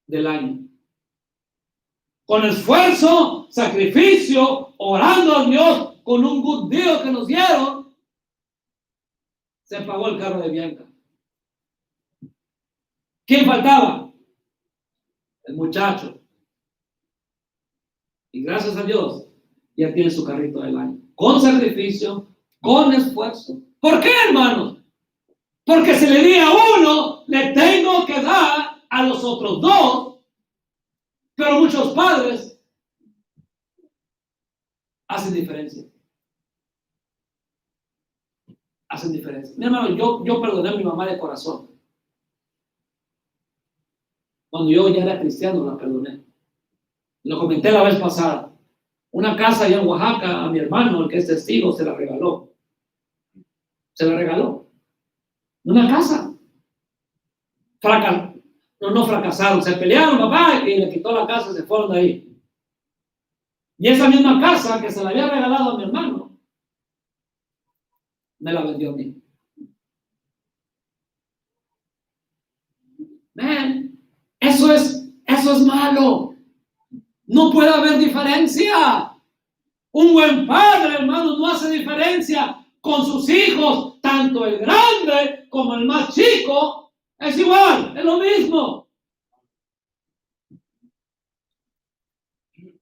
del año. Con esfuerzo, sacrificio, orando a Dios, con un good deal que nos dieron, se pagó el carro de Bianca. ¿Quién faltaba? El muchacho. Y gracias a Dios, ya tiene su carrito del año. Con sacrificio, con esfuerzo. ¿Por qué, hermanos? Porque si le di a uno, le tengo que dar a los otros 2. Pero muchos padres hacen diferencia. Hacen diferencia. Mi hermano, yo perdoné a mi mamá de corazón. Cuando yo ya era cristiano, la perdoné. Lo comenté la vez pasada. Una casa allá en Oaxaca, a mi hermano, el que es testigo, se la regaló. Se la regaló. Una casa. No fracasaron. Se pelearon, papá, y le quitó la casa y se fueron de ahí. Y esa misma casa que se la había regalado a mi hermano, me la vendió a mí. Man, eso es malo. No puede haber diferencia. Un buen padre, hermano, no hace diferencia con sus hijos. Tanto el grande como el más chico es igual, es lo mismo.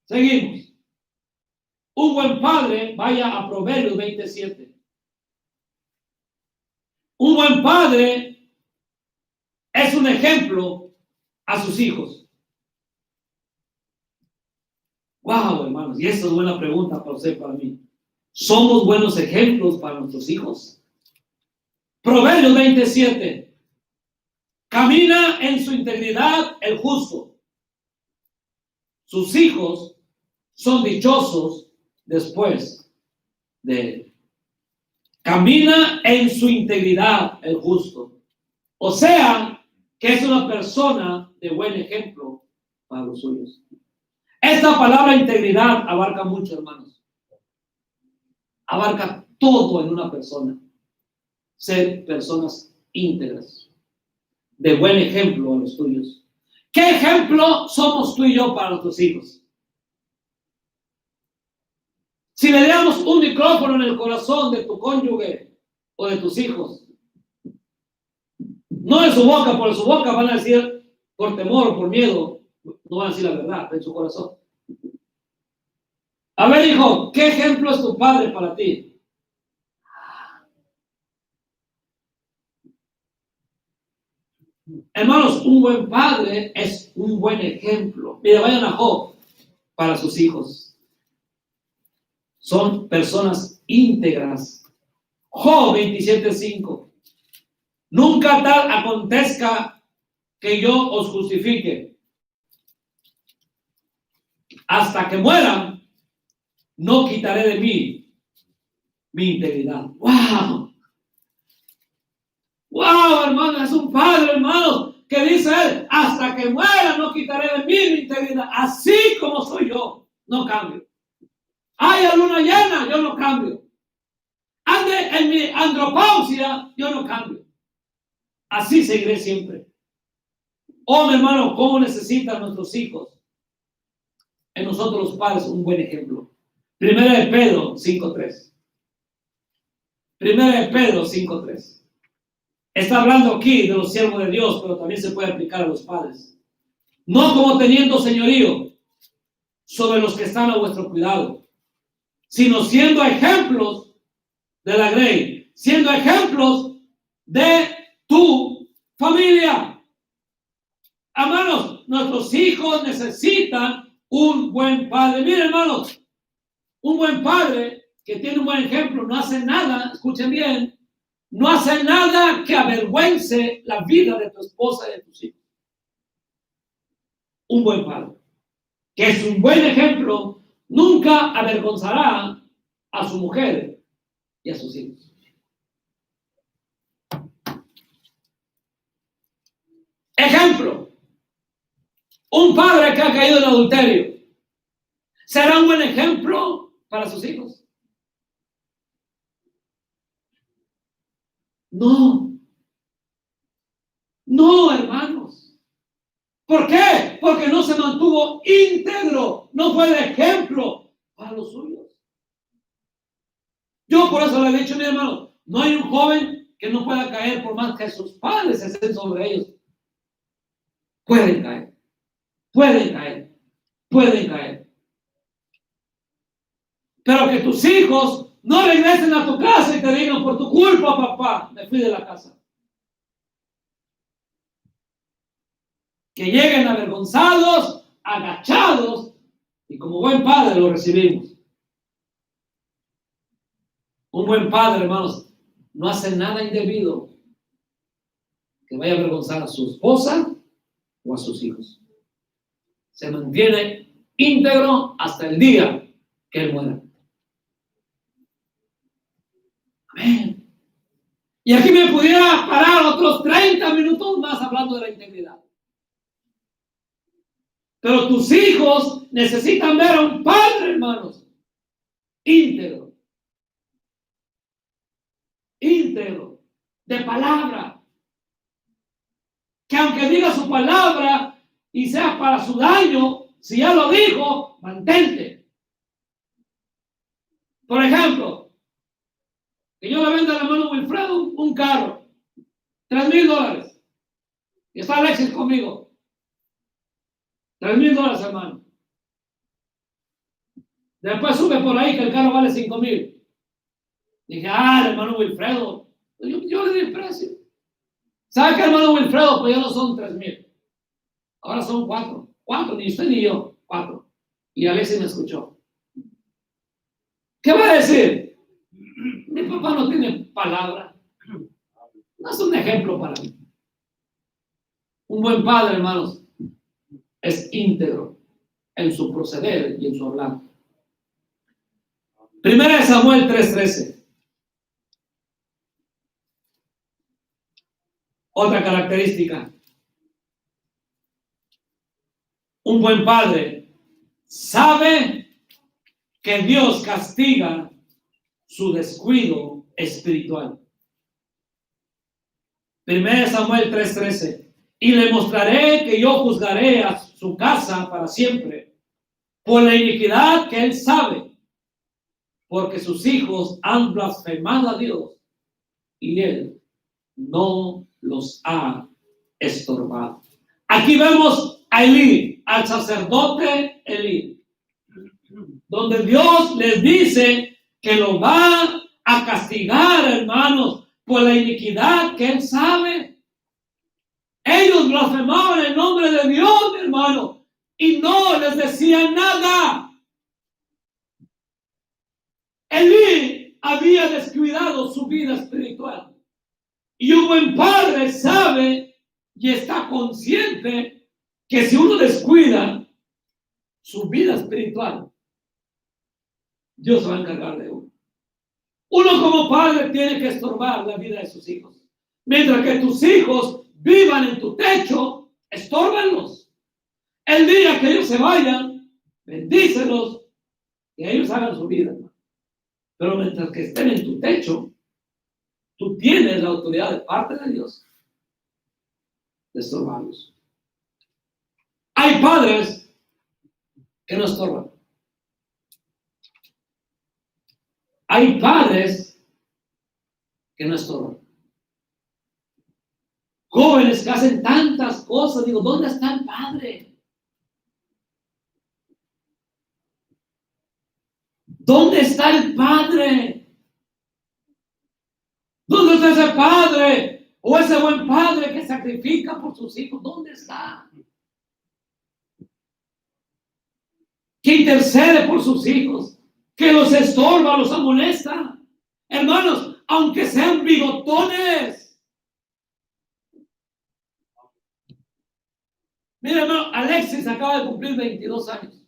Seguimos. Un buen padre, vaya a Proverbios 27. Un buen padre es un ejemplo a sus hijos. Wow, hermanos, y esa es buena pregunta para usted, para mí. ¿Somos buenos ejemplos para nuestros hijos? Proverbios 27. Camina en su integridad el justo, sus hijos son dichosos después de él. Camina en su integridad el justo. O sea, que es una persona de buen ejemplo para los suyos. Esta palabra integridad abarca mucho, hermanos. Abarca todo en una persona. Ser personas íntegras, de buen ejemplo a los tuyos. ¿Qué ejemplo somos tú y yo para nuestros hijos? Si le damos un micrófono en el corazón de tu cónyuge o de tus hijos, no en su boca, por su boca van a decir por temor o por miedo, no van a decir la verdad, en su corazón. A ver, hijo, ¿qué ejemplo es tu padre para ti? Hermanos, un buen padre es un buen ejemplo. Mira, vayan a Job para sus hijos. Son personas íntegras. Job 27:5. Nunca tal acontezca que yo os justifique. Hasta que mueran, no quitaré de mí mi integridad. ¡Wow! ¡Wow, hermano! Es un padre, hermano, que dice él, hasta que muera no quitaré de mí mi integridad. Así como soy yo, no cambio. Haya luna llena, yo no cambio. Ande en mi andropausia, yo no cambio. Así seguiré siempre. Oh, mi hermano, ¿cómo necesitan nuestros hijos en nosotros los padres un buen ejemplo? Primera de Pedro 5:3. Primera de Pedro 5:3. Está hablando aquí de los siervos de Dios, pero también se puede aplicar a los padres. No como teniendo señorío sobre los que están a vuestro cuidado, sino siendo ejemplos de la grey, siendo ejemplos de tu familia. Hermanos, nuestros hijos necesitan un buen padre. Miren, hermanos, un buen padre que tiene un buen ejemplo no hace nada, escuchen bien, no hace nada que avergüence la vida de tu esposa y de tus hijos. Un buen padre, que es un buen ejemplo, nunca avergonzará a su mujer y a sus hijos. Ejemplo, un padre que ha caído en adulterio, ¿será un buen ejemplo para sus hijos? No. No, hermanos. ¿Por qué? Porque no se mantuvo íntegro, no fue de ejemplo para los suyos. Yo por eso le he dicho a mi hermano, no hay un joven que no pueda caer por más que sus padres estén sobre ellos. Pueden caer, pueden caer, pueden caer. Pero que tus hijos no regresen a tu casa y te digan, por tu culpa, papá, me fui de la casa. Que lleguen avergonzados, agachados, y como buen padre lo recibimos. Un buen padre, hermanos, no hace nada indebido que vaya a avergonzar a su esposa o a sus hijos. Se mantiene íntegro hasta el día que él muera. Amén. Y aquí me pudiera parar otros 30 minutos más hablando de la integridad. Pero tus hijos necesitan ver a un padre, hermanos, íntegro. Íntegro, de palabra. Que aunque diga su palabra y sea para su daño, si ya lo dijo, mantente. Por ejemplo, que yo le venda a la hermano Wilfredo un carro, $3,000. Y está Alexis conmigo. $3,000, hermano. Después sube por ahí que el carro vale $5,000. Dije, hermano Wilfredo. Yo le di el precio. ¿Sabe qué, hermano Wilfredo? Pues ya no son 3,000. Ahora son 4. 4, ni usted ni yo. 4. Y Alexis me escuchó. ¿Qué va a decir? Mi papá no tiene palabra. No es un ejemplo para mí. Un buen padre, hermanos, es íntegro. en su proceder y en su hablar. Primera de Samuel 3:13. Otra característica. Un buen padre sabe que Dios castiga su descuido espiritual. Primera de Samuel 3:13. Y le mostraré que yo juzgaré a su casa para siempre por la iniquidad que él sabe, porque sus hijos han blasfemado a Dios y él no los ha estorbado. Aquí vemos a Elí, al sacerdote Elí, donde Dios les dice que lo va a castigar, hermanos, por la iniquidad que él sabe. Ellos blasfemaban el nombre de Dios, mi hermano, y no les decían nada. Elí había descuidado su vida espiritual. Y un buen padre sabe y está consciente que si uno descuida su vida espiritual, Dios se va a encargar de uno. Uno como padre tiene que estorbar la vida de sus hijos. Mientras que tus hijos vivan en tu techo, estórbalos. El día que ellos se vayan, bendícelos y ellos hagan su vida. Pero mientras que estén en tu techo, tú tienes la autoridad de parte de Dios de estorbarlos. Hay padres que no estorban. Hay padres que no estorban. Jóvenes que hacen tantas cosas, digo, ¿dónde está el padre? ¿Dónde está el padre? ¿Dónde está ese padre? O ese buen padre que sacrifica por sus hijos, ¿dónde está? Que intercede por sus hijos, que los estorba, los amonesta. Hermanos, aunque sean bigotones. Mira, hermano, Alexis acaba de cumplir 22 años.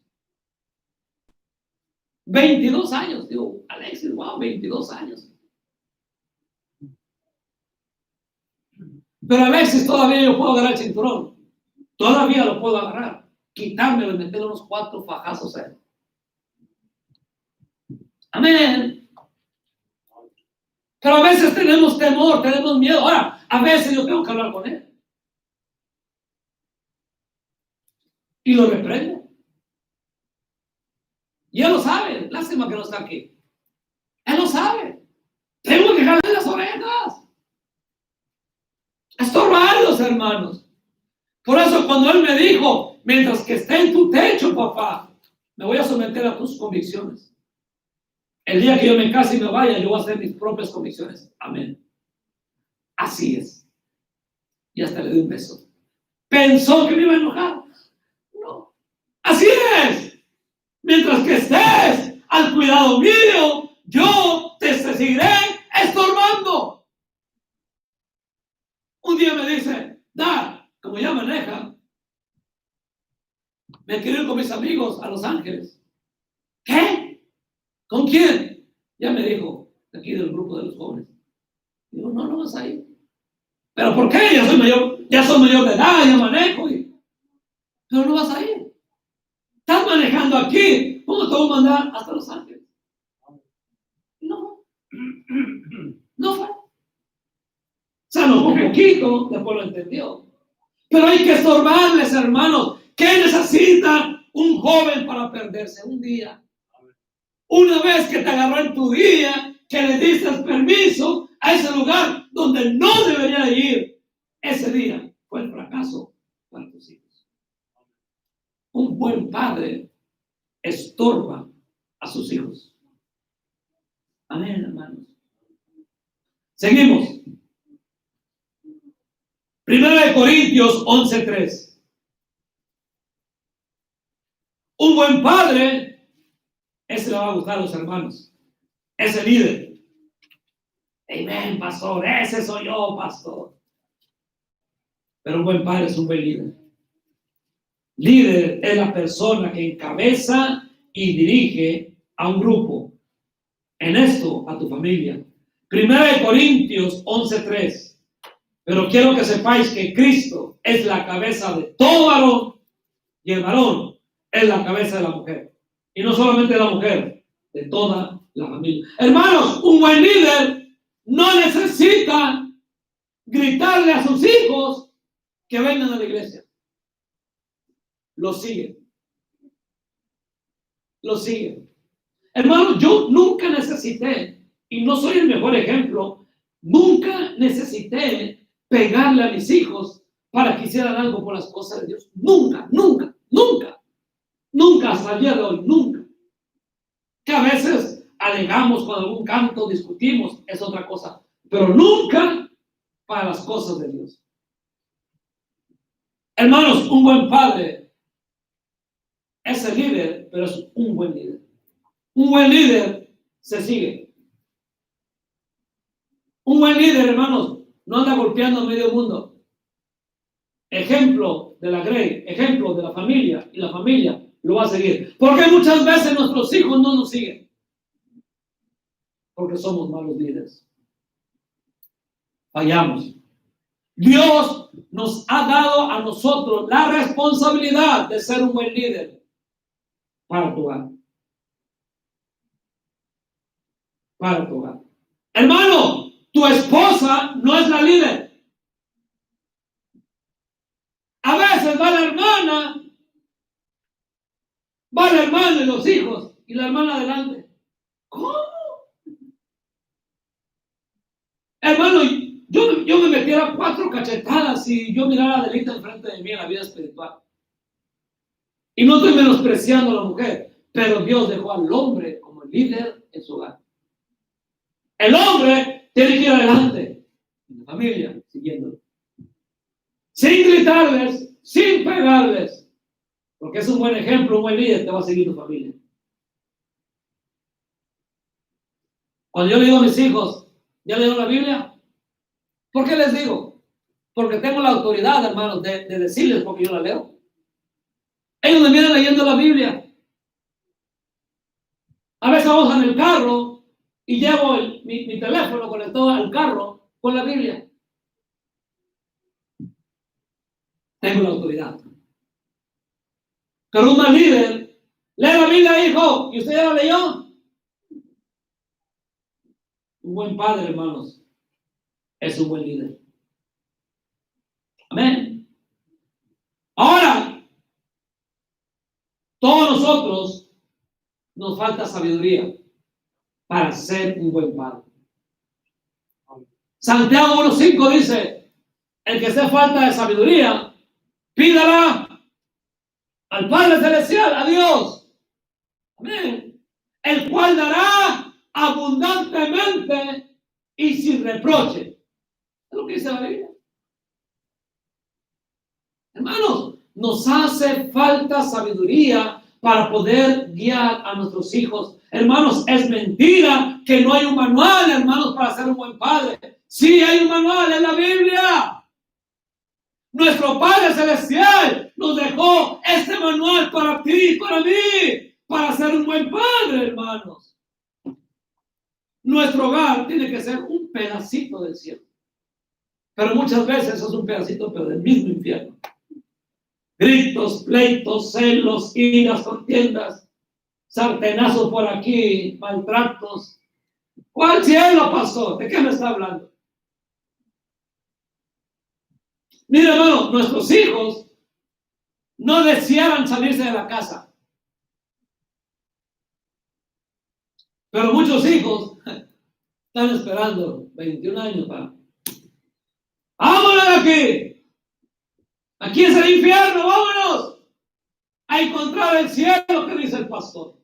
22 años, digo, Alexis, wow, 22 años. Pero Alexis todavía yo puedo agarrar el cinturón. Todavía lo puedo agarrar. Quitármelo y meterle unos 4 fajazos a él. Amén. Pero a veces tenemos temor, tenemos miedo. Ahora, a veces yo tengo que hablar con él. Y lo reprendo. Y él lo sabe. Lástima que no está aquí. Él lo sabe. Tengo que jalarle las orejas. Estorbarlos, hermanos. Por eso cuando él me dijo, mientras que esté en tu techo, papá, me voy a someter a tus convicciones. El día que yo me case y me vaya, yo voy a hacer mis propias convicciones. Amén. Así es. Y hasta le di un beso. Pensó que me iba a enojar. No. Así es. Mientras que estés al cuidado mío, yo te seguiré estorbando. Un día me dice, como ya maneja, me quiero ir con mis amigos a Los Ángeles. ¿Qué? ¿Con quién? Ya me dijo, aquí del grupo de los jóvenes. Digo, no vas a ir. ¿Pero por qué? Ya soy mayor de edad, ya manejo. Pero no vas a ir. Estás manejando aquí, ¿cómo te voy a mandar hasta Los Ángeles? No fue. Se enojó un poquito, después lo entendió. Pero hay que estorbarles, hermanos. ¿Qué necesita un joven para perderse un día? Una vez que te agarró en tu día, que le diste permiso a ese lugar donde no debería ir, ese día fue el fracaso para tus hijos. Un buen padre estorba a sus hijos. Amén, hermanos. Seguimos. 1 Corintios 11:3. Un buen padre, ese le va a gustar a los hermanos. Ese líder. Amén, pastor. Ese soy yo, pastor. Pero un buen padre es un buen líder. Líder es la persona que encabeza y dirige a un grupo. En esto, a tu familia. 1 Corintios 11:3. Pero quiero que sepáis que Cristo es la cabeza de todo varón y el varón es la cabeza de la mujer. Y no solamente de la mujer, de toda la familia. Hermanos, un buen líder no necesita gritarle a sus hijos que vengan a la iglesia. Lo siguen. Lo siguen. Hermanos, yo nunca necesité, y no soy el mejor ejemplo, nunca necesité pegarle a mis hijos para que hicieran algo por las cosas de Dios. Nunca, nunca, nunca. Nunca, hasta el día de hoy, nunca. Que a veces alegamos con algún canto, discutimos, es otra cosa. Pero nunca para las cosas de Dios. Hermanos, un buen padre es el líder, pero es un buen líder. Un buen líder se sigue. Un buen líder, hermanos, no anda golpeando a medio mundo. Ejemplo de la Grey, ejemplo de la familia, y la familia lo va a seguir. Porque muchas veces nuestros hijos no nos siguen. Porque somos malos líderes. Fallamos. Dios nos ha dado a nosotros la responsabilidad de ser un buen líder para tu hogar. Para tu hogar. Hermano, tu esposa no es la líder. A veces va la hermana y los hijos, y la hermana adelante. ¿Cómo? Hermano, yo me metiera 4 cachetadas si yo mirara a Adelita enfrente de mí en la vida espiritual. Y no estoy menospreciando a la mujer, pero Dios dejó al hombre como el líder en su hogar. El hombre tiene que ir adelante en la familia, siguiéndolo. Sin gritarles, sin pegarles. Porque es un buen ejemplo, un buen líder, te va a seguir tu familia. Cuando yo le digo a mis hijos, ¿ya leyeron la Biblia? ¿Por qué les digo? Porque tengo la autoridad, hermanos, de decirles porque yo la leo. Ellos me vienen leyendo la Biblia. A veces vamos en el carro y llevo mi teléfono conectado al carro con la Biblia. Tengo la autoridad. Pero un mal líder, lee la Biblia, hijo, y usted ya la leyó. Un buen padre, hermanos, es un buen líder. Amén. Ahora, todos nosotros nos falta sabiduría para ser un buen padre. Santiago 1:5 dice, el que esté falta de sabiduría, pídala al Padre Celestial, a Dios. Amén. El cual dará abundantemente y sin reproche. Es lo que dice la Biblia. Hermanos, nos hace falta sabiduría para poder guiar a nuestros hijos. Hermanos, es mentira que no hay un manual, hermanos, para ser un buen padre. Sí hay un manual en la Biblia. Nuestro Padre Celestial nos dejó este manual para ti y para mí, para ser un buen padre, hermanos. Nuestro hogar tiene que ser un pedacito del cielo. Pero muchas veces es un pedacito, pero del mismo infierno. Gritos, pleitos, celos, iras, contiendas, sartenazos por aquí, maltratos. ¿Cuál cielo, pastor? ¿De qué me está hablando? Mira, hermano, nuestros hijos no deseaban salirse de la casa. Pero muchos hijos están esperando 21 años para... ¡Vámonos de aquí! Aquí es el infierno, vámonos a encontrar el cielo, que dice el pastor.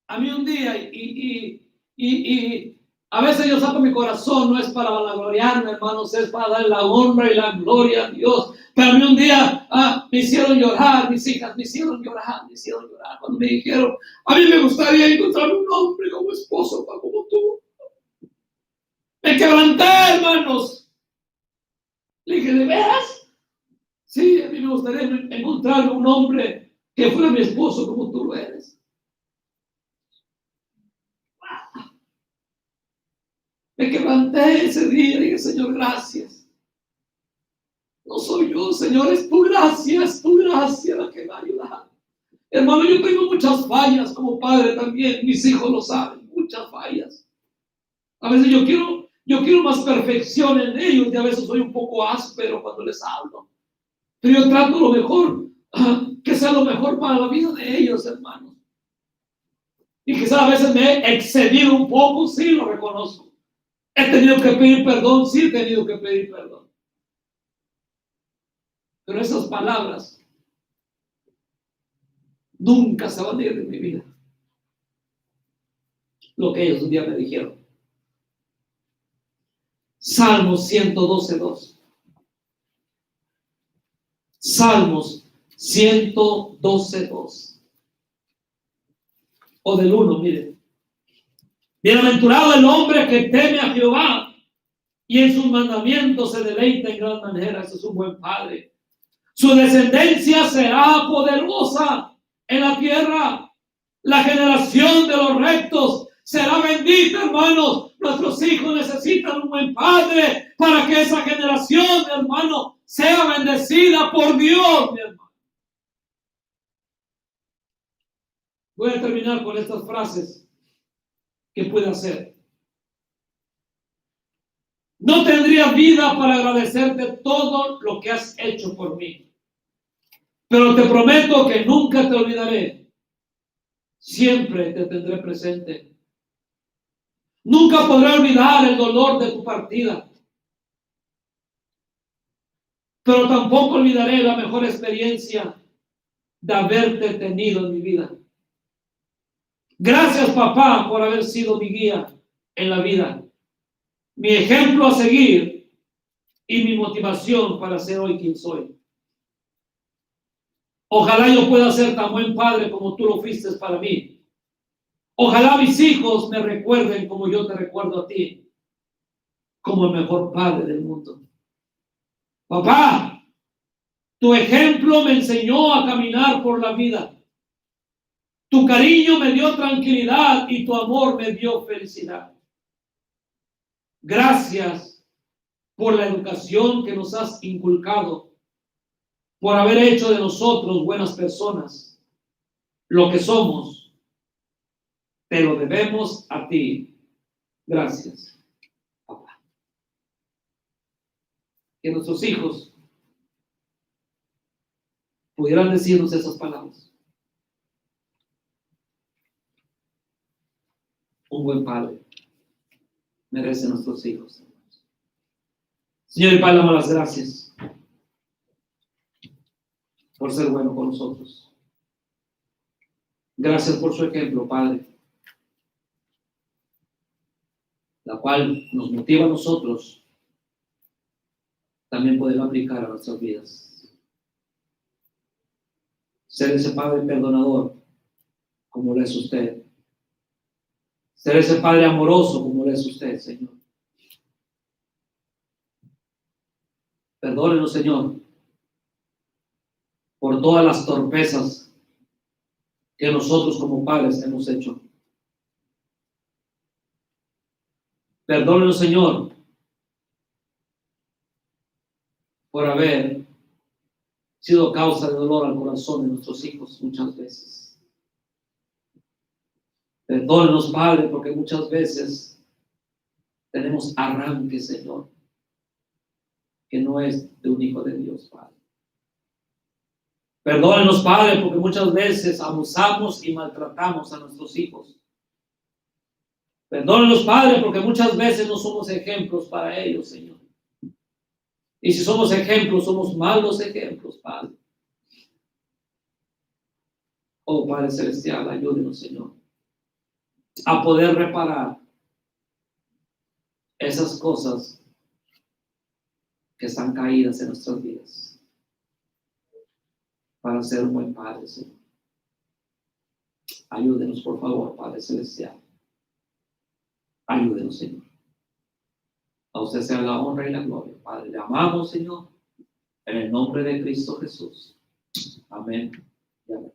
A mí un día, y a veces yo saco mi corazón, no es para vanagloriarme, hermanos, es para dar la honra y la gloria a Dios. Pero a mí un día me hicieron llorar, mis hijas me hicieron llorar cuando me dijeron, a mí me gustaría encontrar un hombre como esposo, como tú. Me quebranté, hermanos. Le dije, ¿de veras? Sí, a mí me gustaría encontrar un hombre que fuera mi esposo como tú lo eres. Me quebranté ese día y dije, Señor, gracias. No soy yo, Señor, es tu gracia la que me ha ayudado. Hermano, yo tengo muchas fallas como padre también, mis hijos lo saben, muchas fallas. A veces yo quiero más perfección en ellos y a veces soy un poco áspero cuando les hablo. Pero yo trato lo mejor, que sea lo mejor para la vida de ellos, hermanos. Y quizás a veces me he excedido un poco, sí, lo reconozco. He tenido que pedir perdón, sí he tenido que pedir perdón. Pero esas palabras nunca se van a ir de mi vida. Lo que ellos un día me dijeron. Salmos 112:2. Salmos 112:2. O del 1, miren. Bienaventurado el hombre que teme a Jehová y en sus mandamientos se deleita en gran manera. Ese es un buen padre. Su descendencia será poderosa en la tierra. La generación de los rectos será bendita, hermanos. Nuestros hijos necesitan un buen padre para que esa generación, hermano, sea bendecida por Dios, mi hermano. Voy a terminar con estas frases que puede hacer. No tendría vida para agradecerte todo lo que has hecho por mí, pero te prometo que nunca te olvidaré. Siempre te tendré presente. Nunca podré olvidar el dolor de tu partida, pero tampoco olvidaré la mejor experiencia de haberte tenido en mi vida. Gracias, papá, por haber sido mi guía en la vida, mi ejemplo a seguir y mi motivación para ser hoy quien soy. Ojalá yo pueda ser tan buen padre como tú lo fuiste para mí. Ojalá mis hijos me recuerden como yo te recuerdo a ti, como el mejor padre del mundo. Papá, tu ejemplo me enseñó a caminar por la vida. Tu cariño me dio tranquilidad y tu amor me dio felicidad. Gracias por la educación que nos has inculcado, por haber hecho de nosotros buenas personas. Lo que somos, te lo debemos a ti. Gracias, papá. Que nuestros hijos pudieran decirnos esas palabras. Un buen padre merece nuestros hijos. Señor y Padre, damos las gracias por ser bueno con nosotros. Gracias por su ejemplo, Padre, la cual nos motiva a nosotros también poder aplicar a nuestras vidas. Ser ese Padre perdonador como lo es usted. Ser ese Padre amoroso como lo es usted, Señor. Perdónenos, Señor, por todas las torpezas que nosotros como padres hemos hecho. Perdónenos, Señor, por haber sido causa de dolor al corazón de nuestros hijos muchas veces. Perdónenos, Padre, porque muchas veces tenemos arranques, Señor, que no es de un hijo de Dios, Padre. Perdónenos, Padre, porque muchas veces abusamos y maltratamos a nuestros hijos. Perdónenos, Padre, porque muchas veces no somos ejemplos para ellos, Señor. Y si somos ejemplos, somos malos ejemplos, Padre. Oh, Padre Celestial, ayúdenos, Señor, a poder reparar esas cosas que están caídas en nuestras vidas para ser un buen Padre, Señor. Ayúdenos, por favor, Padre Celestial. Ayúdenos, Señor. A usted sea la honra y la gloria, Padre. Le amamos, Señor. En el nombre de Cristo Jesús. Amén y amén.